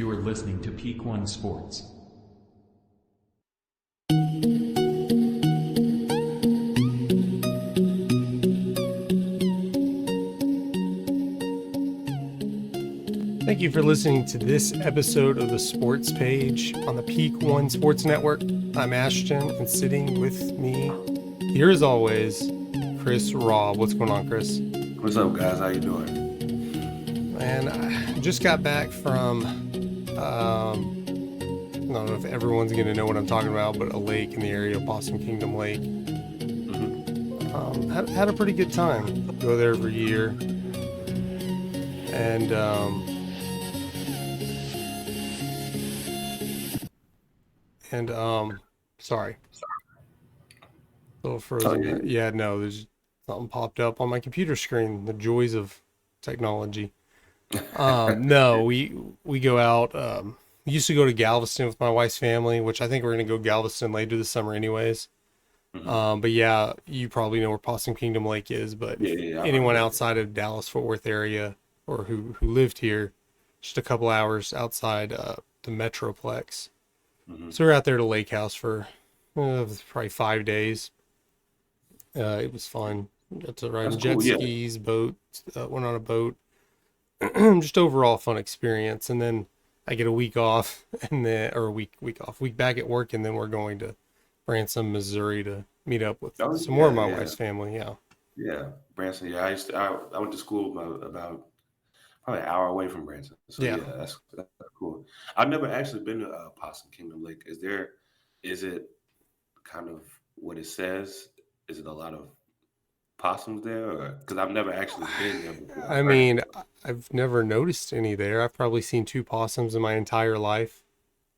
you are listening to Peak One Sports. Thank you for listening to this episode of the Sports Page on the Peak One Sports Network. I'm Ashton, and sitting with me here as always, Chris Raw. What's going on, Chris? What's up, guys? How you doing? And I just got back from, I don't know if everyone's going to know what I'm talking about, but a lake in the area, Possum Kingdom Lake. Had a pretty good time. Go there every year. And, sorry. A little frozen there. Yeah, no, there's something popped up on my computer screen. The joys of technology. No, we go out. We used to go to Galveston with my wife's family, which I think we're going to go Galveston later this summer anyways. But yeah, you probably know where Possum Kingdom Lake is, but anyone outside of Dallas-Fort Worth area or who lived here, just a couple hours outside the Metroplex. So we're out there to Lake House for probably 5 days. It was fun. Got to ride jet skis, boats, went on a boat. Just overall fun experience. And then I get a week off, and then week back at work, and then we're going to Branson, Missouri to meet up with some more of my wife's family. Yeah, Branson. Yeah, I went to school about probably an hour away from Branson. So that's cool. I've never actually been to Possum Kingdom Lake. Is it kind of what it says? Is it a lot of possums there? Because I've never actually been there before. I mean, I've never noticed any there. I've probably seen 2 possums in my entire life.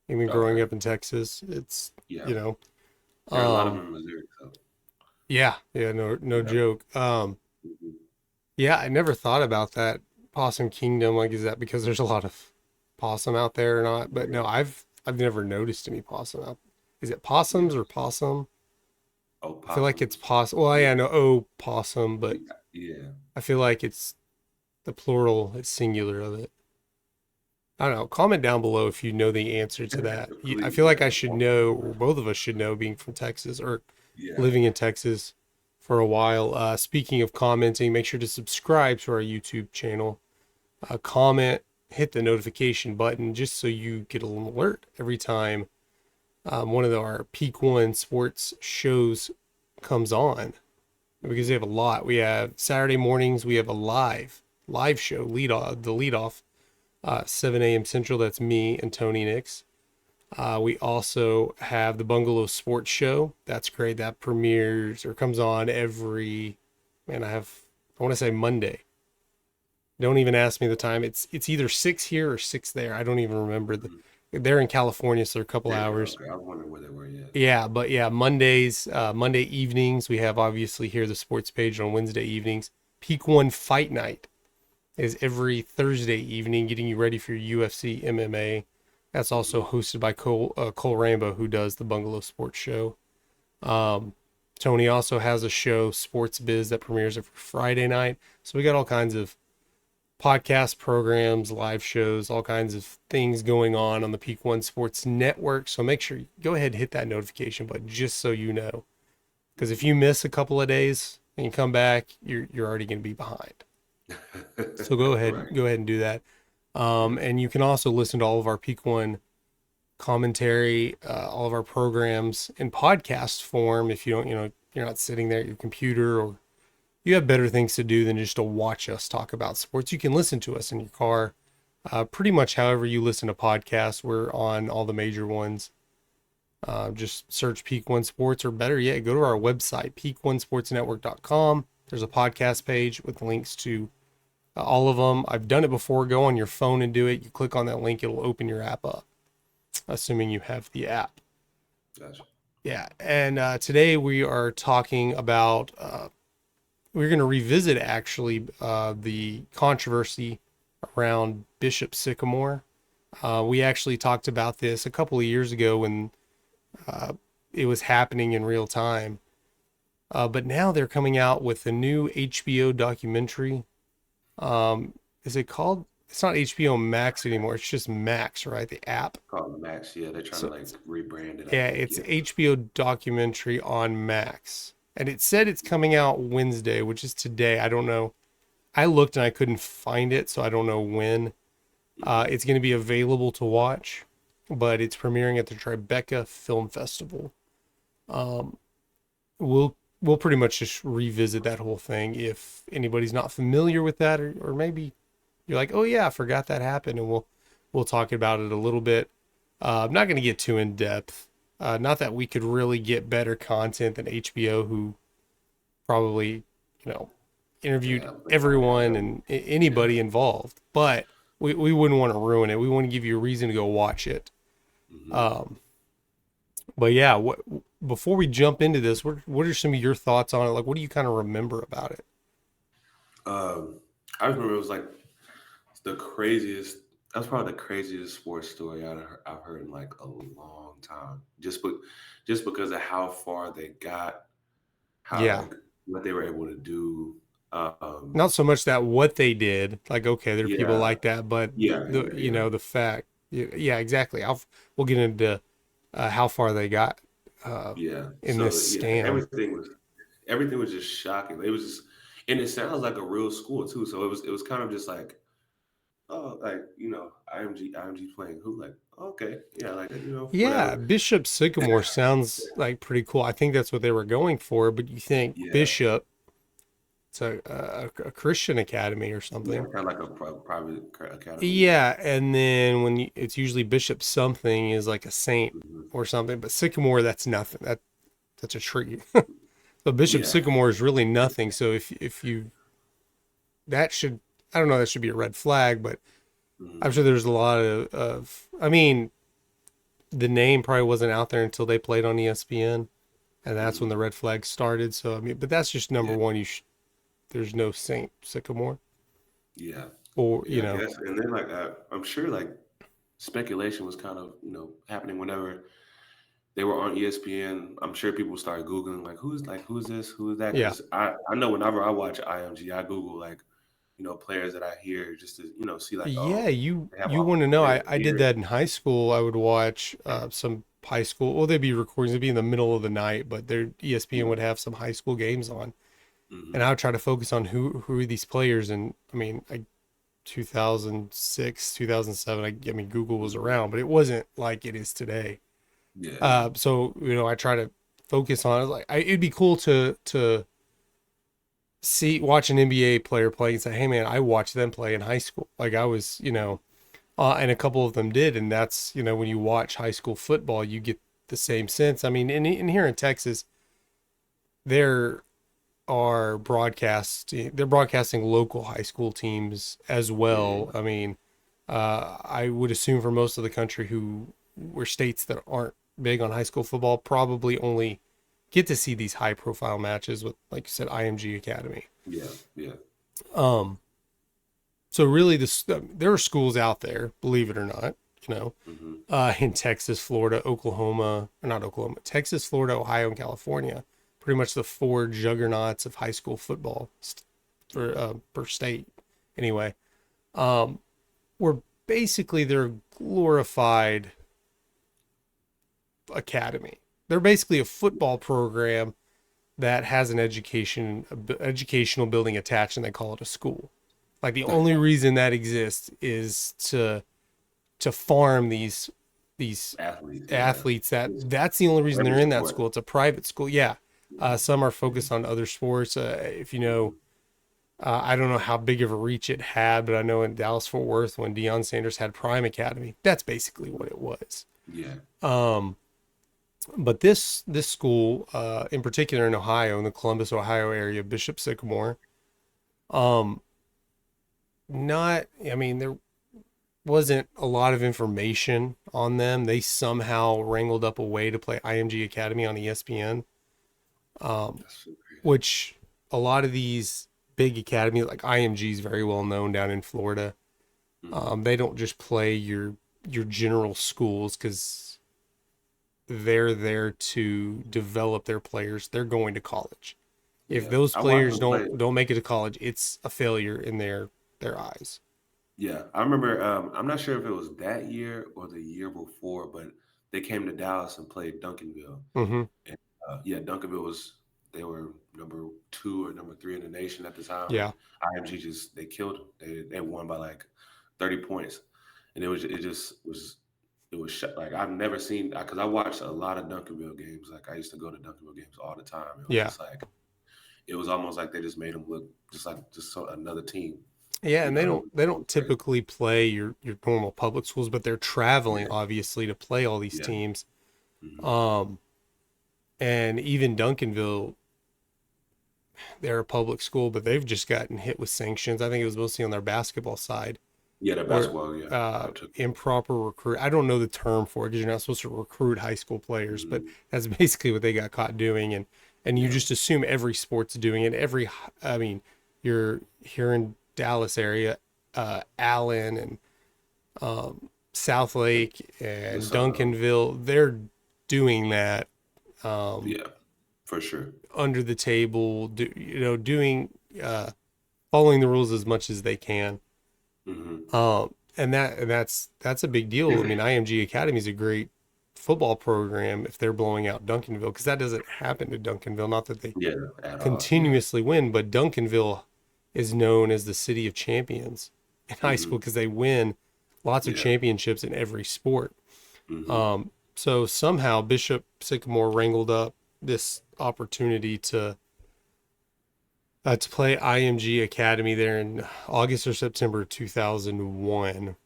Even growing up in Texas, it's, there are a lot of them in Missouri. So. No joke. Yeah, I never thought about that Possum Kingdom. Like, is that because there's a lot of possum out there or not? But no, I've never noticed any possum out. Is it possums or possum? Oh, I feel like it's possum. Well, yeah, no, possum, but I feel like it's the plural, it's singular of it. I don't know. Comment down below if you know the answer to that. I feel like I should know, or both of us should know, being from Texas or living in Texas for a while. Speaking of commenting, make sure to subscribe to our YouTube channel. Comment, hit the notification button just so you get an alert every time one of our Peak One Sports shows comes on, because they have a lot. We have Saturday mornings. We have a live show, lead off, 7 a.m. Central. That's me and Tony Nix. We also have the Bungalow Sports Show. That's great. That premieres or comes on every, I want to say Monday. Don't even ask me the time. It's either 6 here or 6 there. I don't even remember. They're in California, so they're a couple hours. Okay. I was wondering where they were. Monday evenings, we have obviously here the Sports Page on Wednesday evenings. Peak One Fight Night is every Thursday evening, getting you ready for your UFC MMA. That's also hosted by Cole Rambo, who does the Bungalow Sports Show. Tony also has a show, Sports Biz, that premieres every Friday night. So we got all kinds of podcast programs, live shows, all kinds of things going on the Peak One Sports Network. So make sure you go ahead and hit that notification button just so you know. Because if you miss a couple of days and you come back, you're already going to be behind. So go ahead and do that. And you can also listen to all of our Peak One commentary, all of our programs in podcast form. If you don't, you're not sitting there at your computer, or you have better things to do than just to watch us talk about sports, you can listen to us in your car. Pretty much however you listen to podcasts, we're on all the major ones. Just search Peak One Sports, or better yet, go to our website, peakonesportsnetwork.com. There's a podcast page with links to all of them. I've done it before. Go on your phone and do it. You click on that link, it'll open your app up, assuming you have the app. Gotcha. Yeah, and today we are talking about, we're going to revisit actually the controversy around Bishop Sycamore. We actually talked about this a couple of years ago when it was happening in real time. But now they're coming out with a new HBO documentary. Is it it's not HBO Max anymore. It's just Max, right? The app. Called Max. Yeah, they're trying to So like rebrand it, I yeah, think. it's Yeah. HBO documentary on Max. And it said it's coming out Wednesday, which is today. I don't know. I looked and I couldn't find it, so I don't know when. Hmm. It's going to be available to watch, but it's premiering at the Tribeca Film Festival. Um, we'll pretty much just revisit that whole thing if anybody's not familiar with that, or maybe you're like, oh yeah, I forgot that happened, and we'll talk about it a little bit. I'm not going to get too in depth. Not that we could really get better content than HBO, who probably, you know, interviewed Yeah, but everyone probably. and Yeah. anybody involved, but we wouldn't want to ruin it. We want to give you a reason to go watch it. Hmm. Um, but yeah, what before we jump into this, what are some of your thoughts on it? Like, what do you kind of remember about it? Um, I remember it was like the craziest. That's probably the craziest sports story I've heard in like a long time. Just because of how far they got, how Yeah, like what they were able to do. Um, not so much that what they did, like okay, there are people yeah, like that, but yeah, the yeah, you yeah, know the fact, yeah, exactly. We'll get into how far they got uh, yeah. in this So yeah, scan. everything was just shocking. It was just, and it sounds like a real school too. So it was kind of just like, oh, like IMG playing who, like, okay, yeah, like, Yeah, whatever. Bishop Sycamore sounds like pretty cool. I think that's what they were going for, but you think Yeah, Bishop, it's a Christian academy or yeah, something. kind of like a private academy. Yeah. Yeah, and then it's usually Bishop something is like a saint Hmm. or something, but Sycamore that's nothing. That's a tree. So Bishop Yeah. Sycamore is really nothing. So if you that should I don't know that should be a red flag, but I'm Hmm. sure there's a lot of I mean the name probably wasn't out there until they played on ESPN, and that's when Hmm. the red flag started. So I mean, but that's just number Yeah. one. There's no Saint Sycamore, Yeah. or Yeah. I guess, and then like I'm sure like speculation was kind of happening whenever they were on ESPN. I'm sure people started googling who's this, who is that? yeah, Because I know whenever I watch IMG, I Google like players that I hear just to see like, yeah. oh, You they have you all want to know? they I did appear. that in high school. I would watch some high school. Well, they'd be recordings. They'd be in the middle of the night, but their ESPN Yeah. would have some high school games on, and Hmm. I would try to focus on who are these players. And I mean, 2006, 2007. I mean, Google was Hmm. around, but it wasn't like it is today. Yeah. Yeah. So I try to focus on it. Like, it'd be cool to watch an NBA player play and say, "Hey, man, I watched them play in high school." Like I was, and a couple of them did, and that's when you watch high school football, you get the same sense. I mean, in here in Texas, there are they're broadcasting local high school teams as well. Yeah. I mean, I would assume for most of the country who were states that aren't big on high school football probably only get to see these high profile matches with, like you said, IMG Academy. Yeah. Yeah. Um, so really there are schools out there, believe it or not, Hmm. in Texas, Florida, Oklahoma, or not Oklahoma, Texas, Florida, Ohio, and California, pretty much the four juggernauts of high school football for Yeah. per state. Anyway, um, where basically they're glorified academy. They're basically a football program that has an educational building attached, and they call it a school. Like the only reason that exists is to farm these Athletes. Yeah. athletes. It's That's the only reason every they're in that sport. school. It's a private school. Yeah. Yeah. Some are Yeah. focused on other sports. If you know, Hmm. I don't know how big of a reach it had, but I know in Dallas Fort Worth when Deion Sanders had Prime Academy, that's basically what it was. Yeah. Um, but this school, in particular in Ohio, in the Columbus, Ohio area, Bishop Sycamore, um, not, I mean, there wasn't a lot of information on them. They somehow wrangled up a way to play IMG Academy on ESPN, um, That's so crazy. which a lot of these big academies, like IMG, is very well known down in Florida. Hmm. They don't just play your general schools because they're there to develop their players. They're going to college. If Yeah. those I watched players them play. don't make it to college, it's a failure in their eyes. Yeah, I remember. I'm not sure if it was that year or the year before, but they came to Dallas and played Duncanville. Mm-hmm. And, yeah, Duncanville was they were number 2 or number 3 in the nation at the time, and Yeah. IMG just they killed them. They won by like 30 points, and it just was like I've never seen because I watched a lot of Duncanville games. Like I used to go to Duncanville games all the time. It was Yeah. just like it was almost like they just made them look just another team. Yeah, You and know, they it don't was crazy. typically play your normal public schools, but they're traveling Yeah, obviously to play all these yeah, teams. hmm Um, and even Duncanville, they're a public school, but they've just gotten hit with sanctions. I think it was mostly on their basketball side, yeah. The where basketball, yeah, I took. improper recruit. I don't know the term for it because you're not supposed to recruit high school players, but Mhm. that's basically what they got caught doing. And you Yeah, just assume every sport's doing it. I mean, you're here in Dallas area, Allen and South Lake the and Sun Belt. Duncanville, they're doing that um, Yeah, for sure. under the table, doing uh, following the rules as much as they can. hmm And that's a big deal. I mean, IMG Academy is a great football program if they're blowing out Duncanville because that doesn't happen to Duncanville. Not that they Yeah, at all. Yeah. continuously win, but Duncanville is known as the city of champions in high school hmm because they win lots of Yeah. championships in every sport. hmm So somehow Bishop Sycamore wrangled up this opportunity to play IMG Academy there in August or September 2001.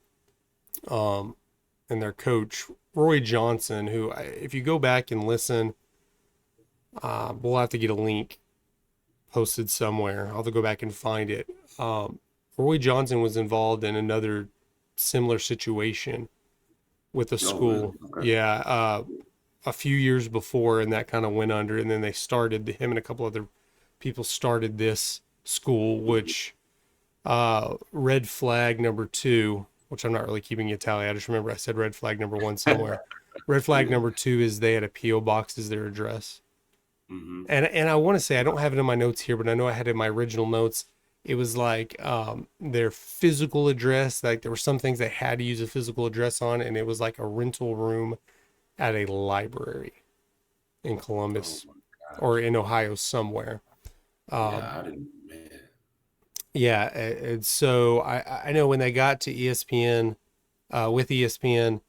And their coach Roy Johnson, who if you go back and listen, we'll have to get a link posted somewhere. I'll have to go back and find it. Roy Johnson was involved in another similar situation with a Oh, really? school. Okay. Yeah, a few years before, and that kind of went under. And then they started him and a couple other people started this school, hmm which red flag number two, which I'm not really keeping a tally. I just remember I said red flag number one somewhere. Red flag Yeah. number two is they had a PO box as their address. hmm And I want to say I don't have it in my notes here, but I know I had it in my original notes. It was like their physical address. Like there were some things they had to use a physical address on, and it was like a rental room at a library in Oh Columbus my or gosh. in Ohio somewhere. Um, Yeah, I didn't. Man. yeah, and so I know when they got to ESPN with ESPN,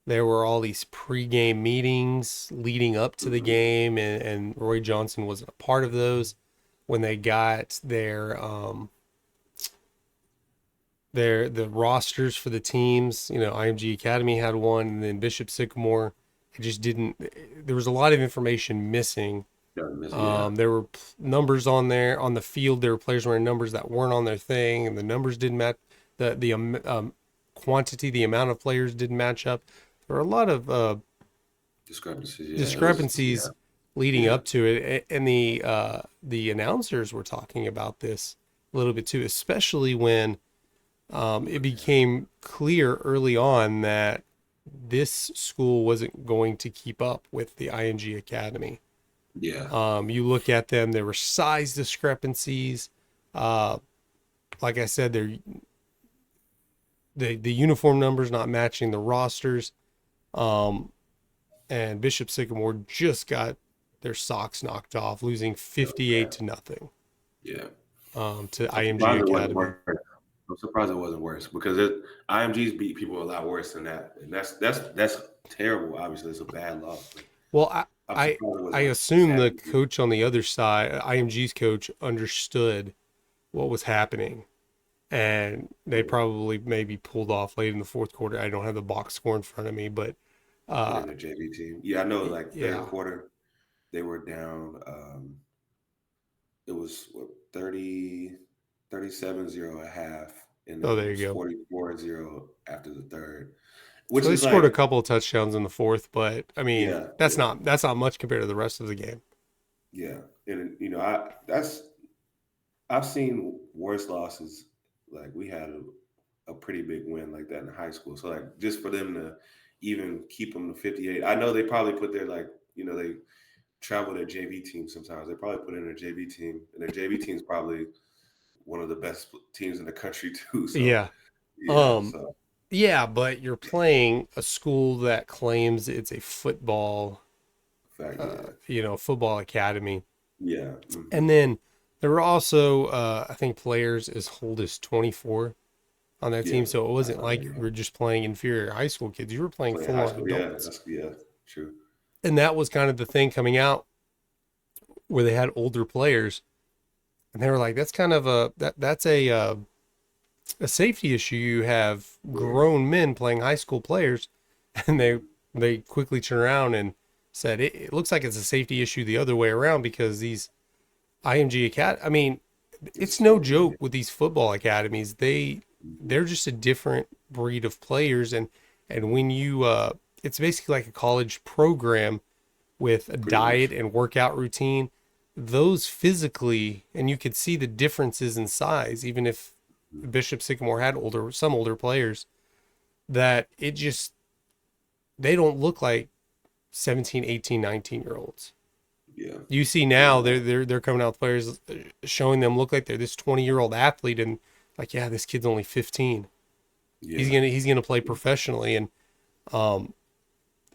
there were all these pregame meetings leading up to the hmm game, and Roy Johnson wasn't a part of those. When they got the rosters for the teams, IMG Academy had one, and then Bishop Sycamore, it just didn't. There was a lot of information missing. Yeah. There were numbers on there on the field. There were players wearing numbers that weren't on their thing, and the numbers didn't match. The quantity, the amount of players didn't match up. There were a lot of Discrepancies. Yeah. It was. Yeah. discrepancies leading Yeah. up to it, and the announcers were talking about this a little bit too, especially when it became clear early on that this school wasn't going to keep up with the IMG Academy. Yeah. You look at them, there were size discrepancies. Uh, like I said, the uniform numbers not matching the rosters. Um, and Bishop Sycamore just got their socks knocked off, losing Yeah. 58 to nothing Yeah. to I'm IMG surprised it wasn't Academy. worse. I'm surprised it wasn't worse because IMG's beat people a lot worse than that, and that's terrible. Obviously, it's a bad loss, but Well, I'm I surprised it I wasn't like assume the seven. coach on the other side, IMG's coach, understood what was happening, and they probably maybe pulled off late in the fourth quarter. I don't have the box score in front of me, but uh, Yeah, the JV team. Yeah, I know. Like third yeah. quarter, they were down. It was what 30, 37-0 at half, and Oh, then it there was you go. 44-0 after the third, So which they is scored a like, couple of touchdowns in the fourth, but I mean yeah, that's yeah, not much compared to the rest of the game. yeah, and I've seen worse losses. Like we had a pretty big win like that in high school. So like just for them to even keep them to 58, I know they probably put their like they travel their JV team sometimes. They probably put in their JV team, and their JV team is probably one of the best teams in the country too. So Yeah, Yeah. Um, So yeah, but you're playing a school that claims it's a football, fact, yeah, football academy. yeah. Hmm. And then there were also, I think, players as old as 24 on that Yeah. team. So it I wasn't saw that. like you Yeah. were just playing inferior high school kids. You were playing Playing full high on school. Yeah. adults. That's yeah. True. And that was kind of the thing coming out where they had older players. And they were like, that's kind of that's a safety issue. You have Yeah. grown men playing high school players. And Mhm. they quickly turned around and said, it looks like it's a safety issue the other way around because these IMG Acad. I mean, it's It's no horrible. Yeah. joke with these football academies. Mhm. They're just a different breed of players, and when you it's basically like a college program with a Pretty diet much. and workout routine. Those physically, and you could see the differences in size, even if Mhm. Bishop Sycamore had some older players, that it just they don't look like 17, 18, 19-year olds. Yeah. You see Yeah. now No. they're coming out with players showing them look like they're this 20-year-old athlete and like, yeah, this kid's only 15. Yeah. He's gonna play professionally. And um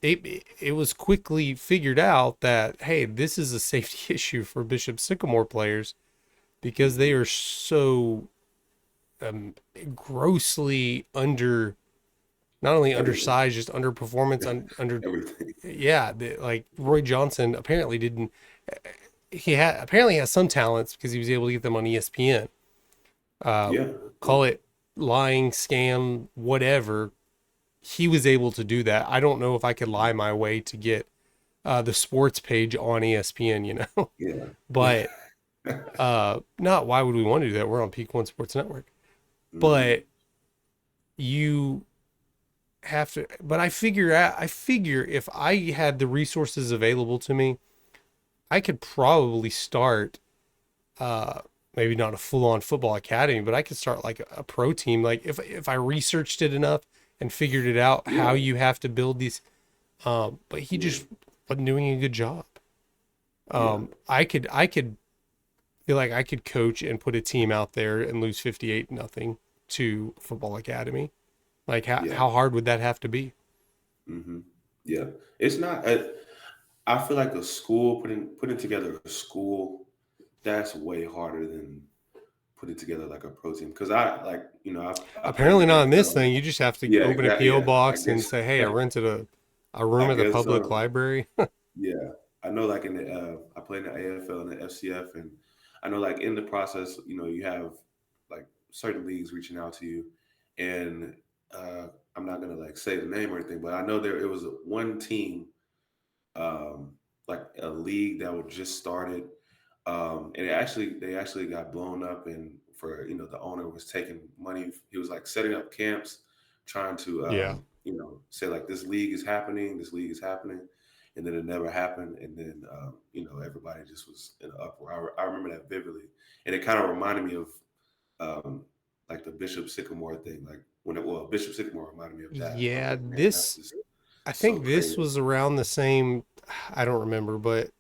it was quickly figured out that, hey, this is a safety issue for Bishop Sycamore players because they Hmm. are so um, grossly under, not only Everything. undersized, just underperformance under. Everything. Yeah, like Roy Johnson apparently didn't. He had apparently has some talents because he was able to get them on ESPN. Uh, Yeah. Yeah. call it lying, scam, whatever. He was able to do that. I don't know if I could lie my way to get the sports page on ESPN, Yeah. but not why would we want to do that? We're on Peak One Sports Network. Hmm. But you have to, but I figure if I had the resources available to me, I could probably start uh maybe not a full-on football academy, but I could start like a pro team. Like if I researched it enough and figured it out how Yeah. you have to build these. But he Yeah. just wasn't doing a good job. Yeah. I could feel like I could coach and put a team out there and lose 58-0 to football academy. Like Yeah. how hard would that have to be? Hmm. Yeah. It's not. I feel like a school putting together a school that's way harder than putting together like a pro team because I played in the Apparently not in this AFL. thing. You just have to Yeah, open a exactly. PO Yeah, I box and guess. say, "Hey, I rented a I room at the guess. public library." Yeah, I know. Like in the I played in the AFL and the FCF, and I know like in the process, you have like certain leagues reaching out to you, and I'm not gonna like say the name or anything, but I know it was one team, um, like a league that was just started, and they actually got blown up, and for the owner was taking money. He was like setting up camps, trying to Yeah. say like this league is happening, and then it never happened, and then everybody just was in an uproar. I remember that vividly, and it kind of reminded me of um, like the Bishop Sycamore thing, like Bishop Sycamore reminded me of that. I was Yeah, like, man, that's this just I so think this crazy. was around the same. I don't remember, but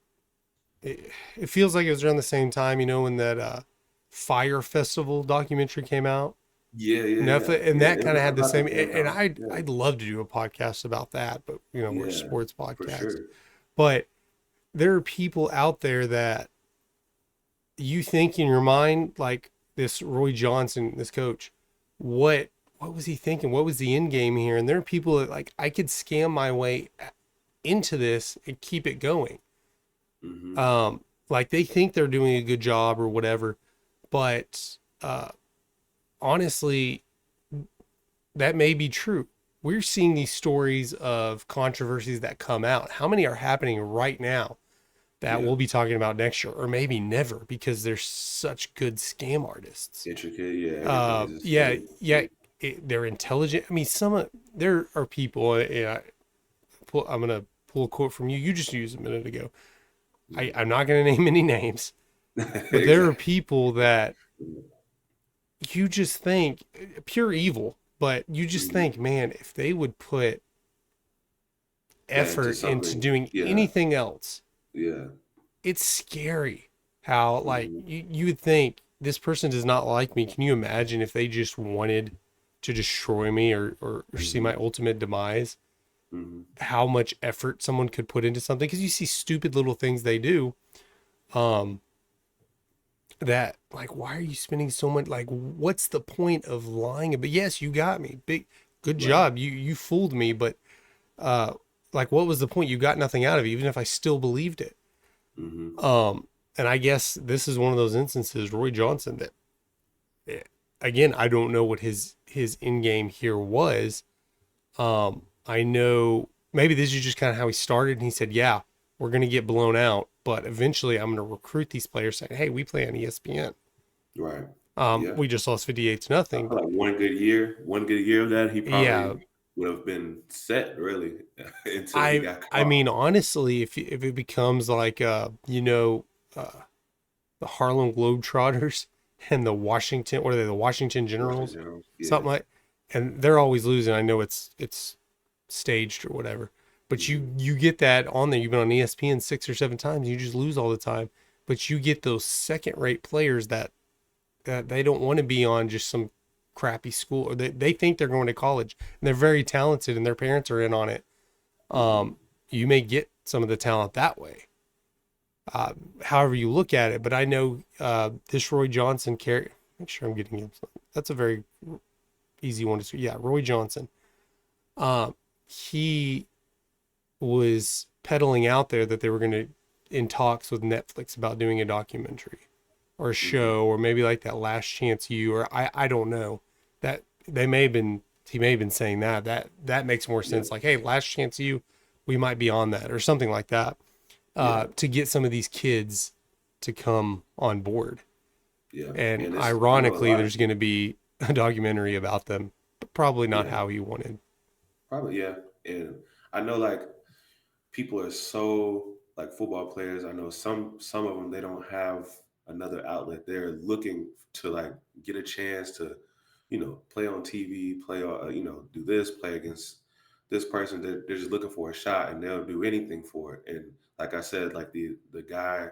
it feels like it was around the same time. When that Fire Festival documentary came out. Yeah, yeah, yeah, Netflix, and yeah. that It kind was of had the about the same. same And time. I'd Yeah, I'd love to do a podcast about that, but we're a yeah, sports for podcast. sure. But there are people out there that you think in your mind, like this Roy Johnson, this coach, what what was he thinking? What was the end game here? And there are people that like I could scam my way into this and keep it going. Hmm. Like they think they're doing a good job or whatever, but honestly, that may be true. We're seeing these stories of controversies that come out. How many are happening right now that Yeah, we'll be talking about next year or maybe never because they're such good scam artists? intricate. Yeah, everything is just Yeah, so. yeah, they're intelligent. I mean, there are people. I'm gonna pull a quote from you. You just used a minute ago. Mhm. I'm not gonna name any names, but there are Exactly. people that you just think pure evil, but you just Mhm. think, man, if they would put Yeah, into effort into something. doing Yeah, anything else, yeah. it's scary how like Hmm. you would think this person does not like me. Can you imagine if they just wanted to destroy me or see my ultimate demise. How much effort someone could put into something, because you see stupid little things they do, that like, why are you spending so much? Like, what's the point of lying? But yes, you got me. Good job. You fooled me, but like, what was the point? You got nothing out of it, even if I still believed it. And I guess this is one of those instances, Roy Johnson, that again, I don't know what his end game here was. I know maybe this is just kind of how he started, and he said, yeah, we're going to get blown out, but eventually I'm going to recruit these players saying, hey, we play on ESPN. Right. We just lost 58-0. Like one good year of that, he probably would have been set really until he got caught. I mean, honestly, if it becomes like, the Harlem Globetrotters and the Washington, what are they? The Washington Generals, something like, and they're always losing. I know it's staged or whatever, but you get that on there. You've been on ESPN 6 or 7 times. You just lose all the time, but you get those second-rate players that they don't want to be on just some crappy school, or they think they're going to college and they're very talented and their parents are in on it. You may get some of the talent that way. However you look at it, but I know this Roy Johnson make sure I'm getting him. That's a very easy one to see. Yeah, Roy Johnson. He was peddling out there that they were going to in talks with Netflix about doing a documentary or a show, or maybe like that Last Chance U, or I don't know, that he may have been saying that makes more sense. Like, hey, Last Chance U, we might be on that or something like that, to get some of these kids to come on board. And ironically, there's going to be a documentary about them, but probably not how he wanted. Probably, yeah. And I know, like, people are so, like, football players, I know some of them, they don't have another outlet. They're looking to, like, get a chance to, play on TV, play on, do this, play against this person. They're just looking for a shot, and they'll do anything for it. And like I said, like the guy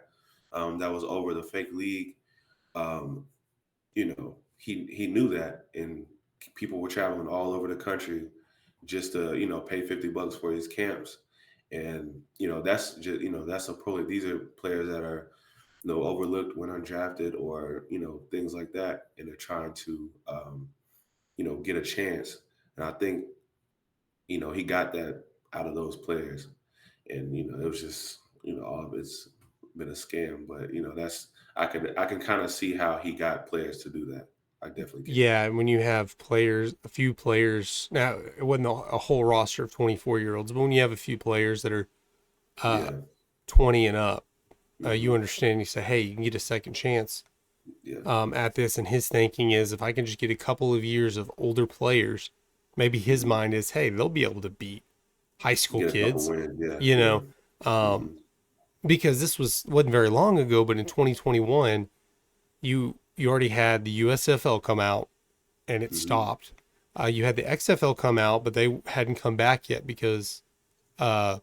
that was over the fake league, he knew that, and people were traveling all over the country just to, pay $50 for his camps. And, that's just, that's a pro. These are players that are, overlooked when undrafted, or, things like that. And they're trying to, get a chance. And I think, he got that out of those players. And, it was just, all of it's been a scam. But, I can kind of see how he got players to do that. I definitely can. Yeah, and when you have a few players, now it wasn't a whole roster of 24-year-olds, but when you have a few players that are 20 and up, you understand, you say, hey, you can get a second chance at this. And his thinking is, if I can just get a couple of years of older players, maybe his mind is, hey, they'll be able to beat high school kids, because this wasn't very long ago, but in 2021, you already had the USFL come out and it stopped. You had the XFL come out, but they hadn't come back yet because of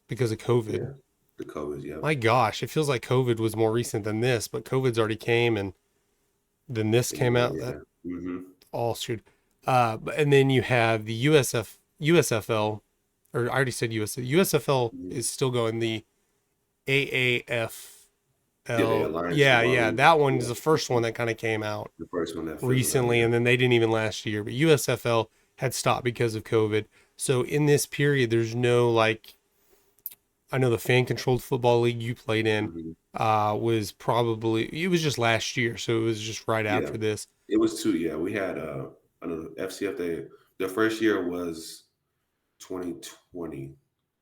COVID. Yeah, the COVID, yeah. My gosh, it feels like COVID was more recent than this, but COVID's already came, and then this came out. Yeah. All screwed. And then you have the USFL, or I already said USFL. USFL is still going. The AAF. That one is the first one that kind of came out the first one that recently, and then they didn't even last year. But USFL had stopped because of COVID. So in this period, there's no, like, I know the fan-controlled football league you played in was just last year, so it was just right after this. It was 2. Yeah, we had I know the FCF. Their first year was 2020,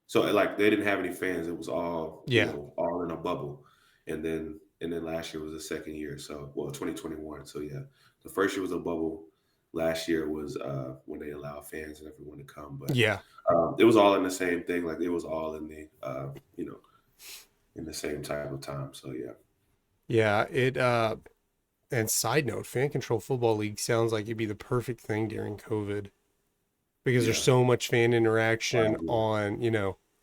so like they didn't have any fans. It was all all in a bubble. And then last year was the second year. So, 2021. So yeah, the first year was a bubble. Last year was when they allowed fans and everyone to come. But it was all in the same thing. Like, it was all in the in the same type of time. So yeah. Yeah. It and side note, fan control football league sounds like it'd be the perfect thing during COVID, because there's so much fan interaction on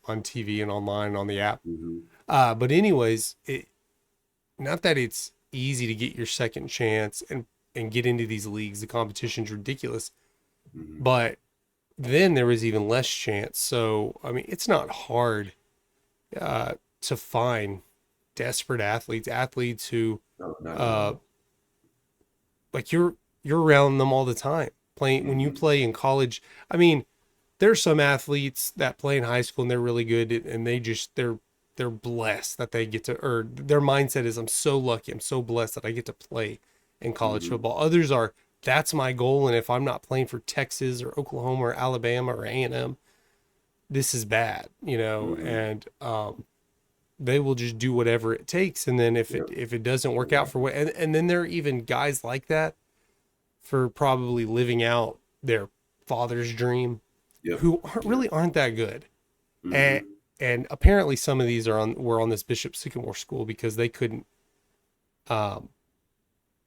TV and online on the app. But anyways, not that it's easy to get your second chance and get into these leagues. The competition's ridiculous, Mm-hmm. But then there was even less chance. So, I mean, it's not hard to find desperate athletes who, No, not at uh, all. like you're around them all the time. Playing when you Mm-hmm. play in college, I mean, there's some athletes that play in high school and they're really good, and they're blessed that they get to, or their mindset is, I'm so lucky, I'm so blessed that I get to play in college Mm-hmm. football. Others are, that's my goal, and if I'm not playing for Texas or Oklahoma or Alabama or A&M, this is bad, Mm-hmm. and they will just do whatever it takes. And then if it Yep. if it doesn't work out for Exactly. what, and then there are even guys like that for probably living out their father's dream Yep. who Yep. aren't that good. And Mm-hmm. and apparently some of these were on this Bishop Sycamore school because um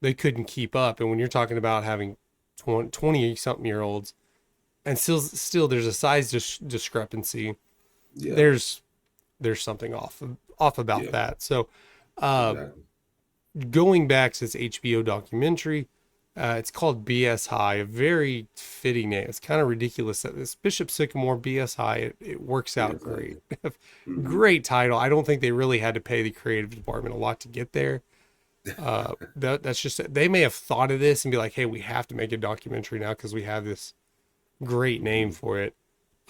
they couldn't keep up. And when you're talking about having 20 something year olds, and still there's a size discrepancy, Yeah. there's something off about Yeah. that. So uh Exactly. going back to this HBO documentary, it's called BS High, a very fitting name. It's kind of ridiculous that this Bishop Sycamore BS High, it works Yeah. out Exactly. great. Mm-hmm. Great title. I don't think they really had to pay the creative department a lot to get there. That's just, they may have thought of this and be like, hey, we have to make a documentary now because we have this great name Mm-hmm. for it.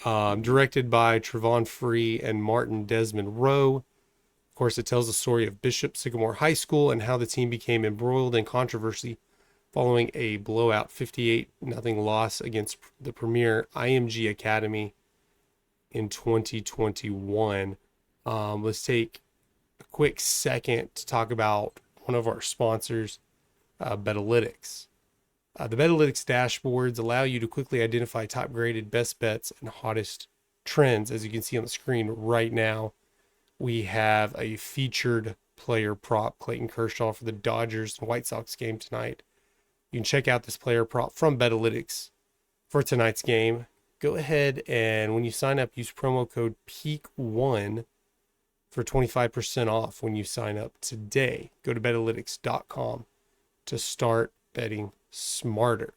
Mm-hmm. Directed by Trevon Free and Martin Desmond Rowe. Of course, it tells the story of Bishop Sycamore High School and how the team became embroiled in controversy following a blowout 58-0 loss against the premier IMG Academy in 2021. Let's take a quick second to talk about one of our sponsors, Betalytics. The Betalytics dashboards allow you to quickly identify top graded best bets and hottest trends. As you can see on the screen right now, we have a featured player prop, Clayton Kershaw, for the Dodgers and White Sox game tonight. You can check out this player prop from Betalytics for tonight's game. Go ahead and when you sign up, use promo code PEAK1 for 25% off when you sign up today. Go to betalytics.com to start betting smarter.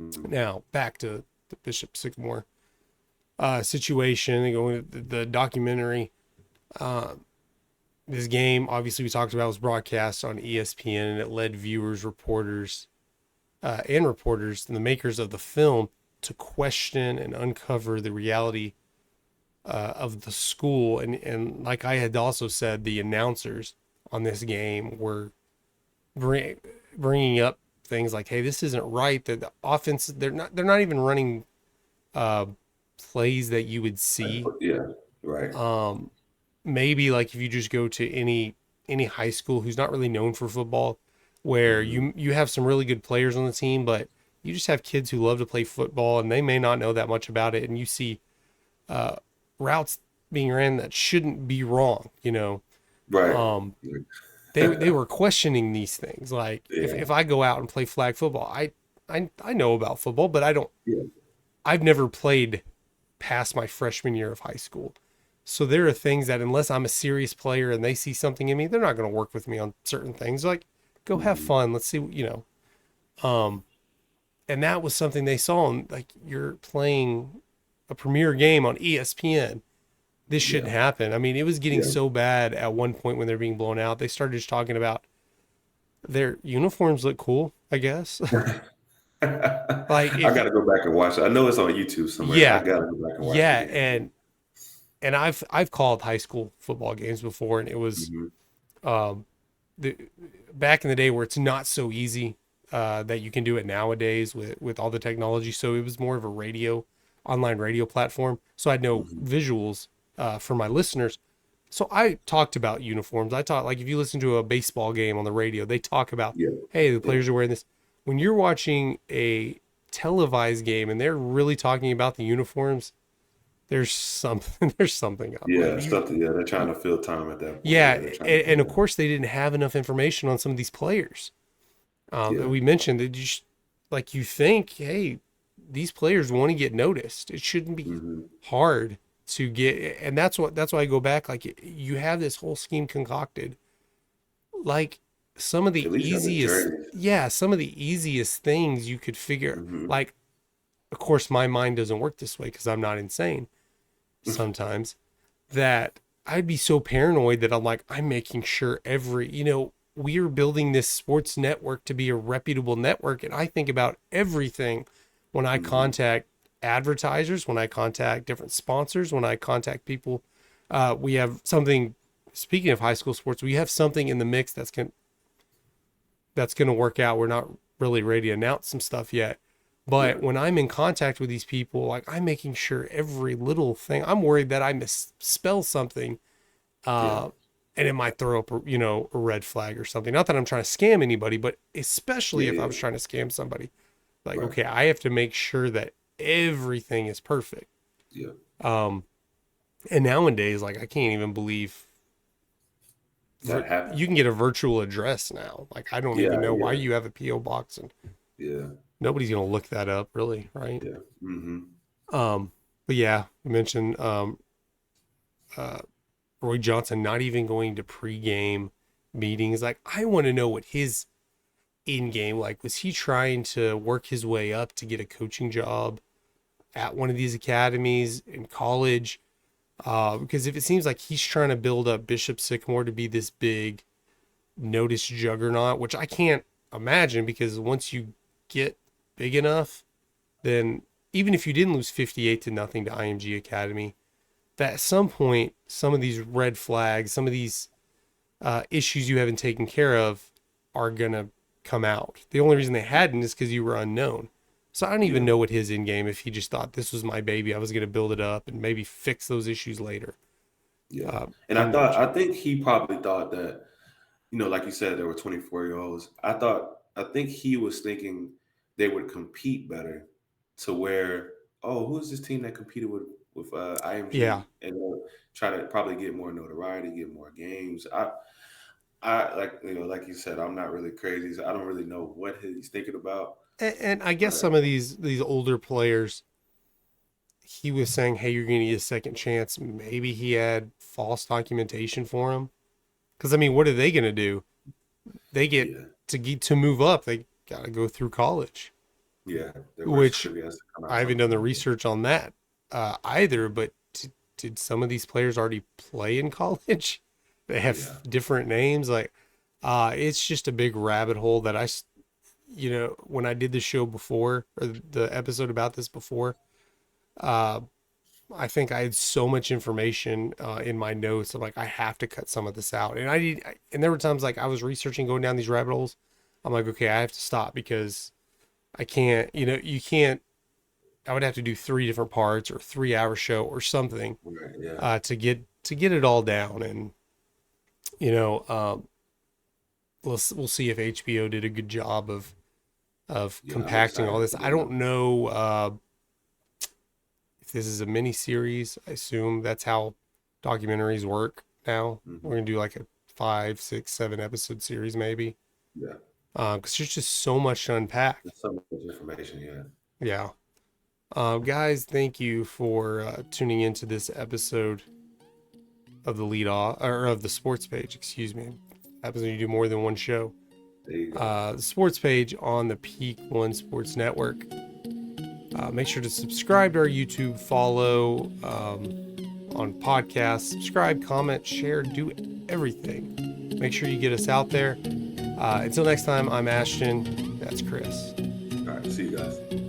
Mm-hmm. Now, back to the Bishop Sycamore situation and going to the documentary. Uh, this game, obviously, we talked about, was broadcast on ESPN, and it led viewers, reporters, and the makers of the film, to question and uncover the reality of the school. And like I had also said, the announcers on this game were bringing up things like, hey, this isn't right. That the offense, they're not even running uh, plays that you would see. Yeah. Right. Um, Maybe like if you just go to any high school who's not really known for football, where Mm-hmm. you have some really good players on the team, but you just have kids who love to play football and they may not know that much about it, and you see uh, routes being ran that shouldn't be wrong. Right. Um, they were questioning these things. Like Yeah. if I go out and play flag football, I know about football, but Yeah. I've never played past my freshman year of high school. So there are things that unless I'm a serious player and they see something in me, they're not going to work with me on certain things. Like, go have Mm-hmm. fun. Let's see. Um, and that was something they saw. And like, you're playing a premier game on ESPN. This Yeah. shouldn't happen. I mean, it was getting Yeah. so bad at one point when they're being blown out. They started just talking about their uniforms look cool, I guess. Like I if got to go back and watch it. I know it's on YouTube somewhere. I yeah, got to go back and watch the yeah, game. and I've called high school football games before, and it was Mm-hmm. um, the back in the day where it's not so easy that you can do it nowadays with all the technology. So it was more of a online radio platform. So I had no Mm-hmm. visuals for my listeners. So I talked about uniforms. I talked, like, if you listen to a baseball game on the radio, they talk about, Yeah. hey, the Yeah. players are wearing this. When you're watching a televised game and they're really talking about the uniforms, there's something there's something up. Like Yeah. Something. Yeah. They're trying to fill time at that point. yeah, Yeah. They're trying to. and of Yeah. course they didn't have enough information on some of these players that Yeah. we mentioned. That like, you think, hey, these players want to get noticed. It shouldn't be Mm-hmm. hard to get, and that's why I go back. Like, you have this whole scheme concocted. Like, some of the At least have the easiest, jerseys. yeah, some of the easiest things you could figure. Mm-hmm. Like, of course, my mind doesn't work this way because I'm not insane sometimes, that I'd be so paranoid that I'm like, I'm making sure we're building this sports network to be a reputable network. And I think about everything when I contact advertisers, when I contact different sponsors, when I contact people. We have something, speaking of high school sports, we have something in the mix that's going to work out. We're not really ready to announce some stuff yet. But when I'm in contact with these people, like, I'm making sure every little thing, I'm worried that I misspell something, and it might throw up, a red flag or something. Not that I'm trying to scam anybody, but especially if I was trying to scam somebody, like, okay, I have to make sure that everything is perfect. Yeah. And nowadays, like, I can't even believe that happened. You can get a virtual address now. Like, I don't even know why you have a PO box, and nobody's gonna look that up, really, right? Yeah. Mm-hmm. But yeah, you mentioned Roy Johnson not even going to pregame meetings. Like, I want to know what his in-game, like, was he trying to work his way up to get a coaching job at one of these academies in college? Because if it seems like he's trying to build up Bishop Sycamore to be this big notice juggernaut, which I can't imagine, because once you get big enough, then even if you didn't lose 58-0 to IMG Academy, that at some point, some of these red flags, some of these issues you haven't taken care of are going to come out. The only reason they hadn't is because you were unknown. So I don't even know what his in game, if he just thought this was my baby, I was going to build it up and maybe fix those issues later. Yeah. And I think he probably thought that, like you said, there were 24-year-olds. I think he was thinking they would compete better to where, who's this team that competed with IMG? Yeah. And try to probably get more notoriety, get more games. I like you said, I'm not really crazy. So I don't really know what he's thinking about. And I guess some of these older players, he was saying, hey, you're going to get a second chance. Maybe he had false documentation for him. Because, I mean, what are they going to do? They get to move up. They got to go through college. Yeah. Which I haven't done the research on that either. But did some of these players already play in college? They have different names. Like, it's just a big rabbit hole that when I did the show before, or the episode about this before, I think I had so much information in my notes. I'm like, I have to cut some of this out. And and there were times like I was researching, going down these rabbit holes. I'm like, okay, I have to stop, because I can't, you can't, I would have to do 3 different parts or 3-hour show or something to get it all down. And, we'll see if HBO did a good job of compacting all this. I don't know if this is a mini series. I assume that's how documentaries work now. We're gonna do like a 5, 6, 7 episode series maybe. Yeah. Because there's just so much to unpack. There's so much information. Yeah. Guys, thank you for tuning into this episode of the lead off, or of the sports page. Excuse me. Happens when you do more than one show. There you go. The sports page on the Peak One Sports Network. Make sure to subscribe to our YouTube, follow on podcasts, subscribe, comment, share, do everything. Make sure you get us out there. Until next time, I'm Ashton. That's Chris. All right. See you guys.